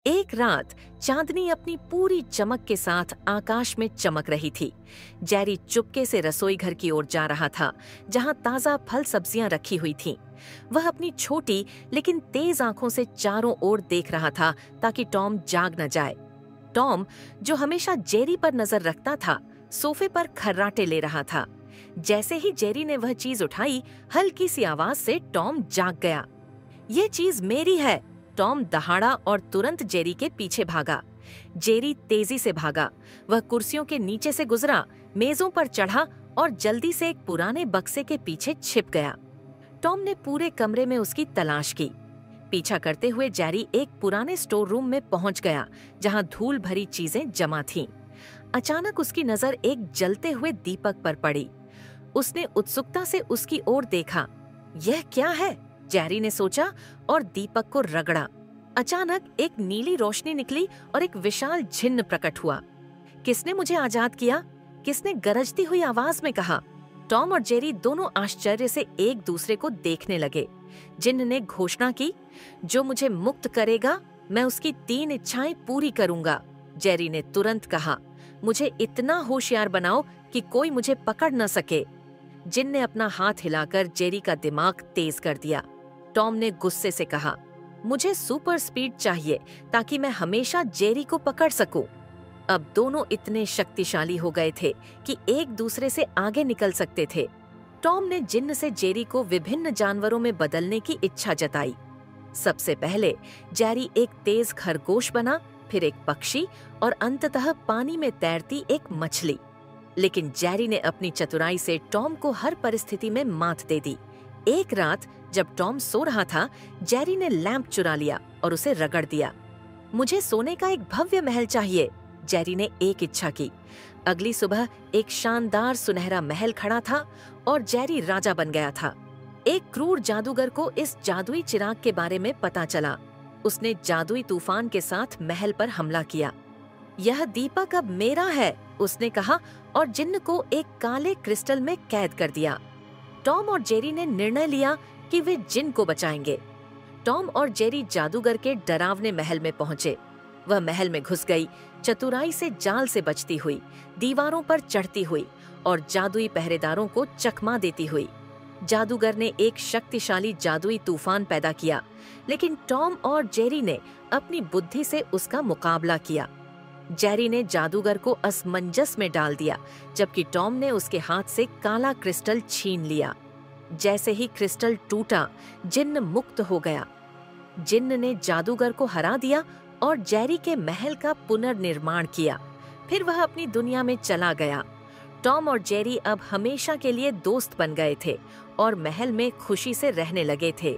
एक रात चांदनी अपनी पूरी चमक के साथ आकाश में चमक रही थी। जेरी चुपके से रसोई घर की ओर जा रहा था, जहां ताजा फल सब्जियां रखी हुई थीं। वह अपनी छोटी लेकिन तेज आंखों से चारों ओर देख रहा था ताकि टॉम जाग न जाए। टॉम, जो हमेशा जेरी पर नजर रखता था, सोफे पर खर्राटे ले रहा था। जैसे ही जेरी ने वह चीज उठाई, हल्की सी आवाज से टॉम जाग गया। ये चीज मेरी है। टॉम दहाड़ा और तुरंत जेरी के पीछे भागा। जेरी तेजी से भागा। वह कुर्सियों के नीचे से गुजरा, मेजों पर चढ़ा और जल्दी से एक पुराने बक्से के पीछे छिप गया। टॉम ने पूरे कमरे में उसकी तलाश की। पीछा करते हुए जेरी एक पुराने स्टोर रूम में पहुंच गया, जहां धूल भरी चीजें जमा थीं। अचानक उसकी नजर एक जलते हुए दीपक पर पड़ी। उसने उत्सुकता से उसकी ओर देखा। यह क्या है? जेरी ने सोचा और दीपक को रगड़ा। अचानक एक नीली रोशनी निकली और एक विशाल छिन्न प्रकट हुआ। किसने मुझे आजाद किया? किसने गरजती हुई आवाज में कहा। टॉम और जेरी दोनों आश्चर्य से एक दूसरे को देखने लगे। जिन्न ने घोषणा की, जो मुझे मुक्त करेगा, मैं उसकी 3 इच्छाएं पूरी करूंगा। जेरी ने तुरंत कहा, मुझे इतना होशियार बनाओ कि कोई मुझे पकड़ न सके। जिन्न ने अपना हाथ हिलाकर जेरी का दिमाग तेज कर दिया। टॉम ने गुस्से से कहा, मुझे सुपर स्पीड चाहिए ताकि मैं हमेशा जेरी को पकड़ सकूं। अब दोनों इतने शक्तिशाली हो गए थे कि एक दूसरे से आगे निकल सकते थे। टॉम ने जिन्न से जेरी को विभिन्न जानवरों में बदलने की इच्छा जताई। सबसे पहले जेरी एक तेज खरगोश बना, फिर एक पक्षी और अंततः पानी में तैरती एक मछली। लेकिन जेरी ने अपनी चतुराई से टॉम को हर परिस्थिति में मात दे दी। एक रात जब टॉम सो रहा था, जेरी ने लैंप चुरा लिया और उसे रगड़ दिया। मुझे सोने का एक भव्य महल चाहिए। जेरी ने एक इच्छा की। अगली सुबह एक शानदार सुनहरा महल खड़ा था और जेरी राजा बन गया था। एक क्रूर जादूगर को इस जादुई चिराग के बारे में पता चला। उसने जादुई तूफान के साथ महल पर हमला किया। यह दीपक अब मेरा है, उसने कहा और जिन्न को एक काले क्रिस्टल में कैद कर दिया। टॉम और जेरी ने निर्णय लिया कि वे जिन्न को बचाएंगे। टॉम और जेरी जादूगर के डरावने महल में पहुंचे। वह महल में घुस गई, चतुराई से जाल से बचती हुई, दीवारों पर चढ़ती हुई और जादुई पहरेदारों को चकमा देती हुई। जादूगर ने एक शक्तिशाली जादुई तूफान पैदा किया, लेकिन टॉम और जेरी ने अपनी बुद्धि से उसका मुकाबला किया। जेरी ने जादूगर को असमंजस में डाल दिया, जबकि टॉम ने उसके हाथ से काला क्रिस्टल छीन लिया। जैसे ही क्रिस्टल टूटा, जिन्न मुक्त हो गया। जिन्न ने जादूगर को हरा दिया और जेरी के महल का पुनर्निर्माण किया। फिर वह अपनी दुनिया में चला गया। टॉम और जेरी अब हमेशा के लिए दोस्त बन गए थे और महल में खुशी से रहने लगे थे।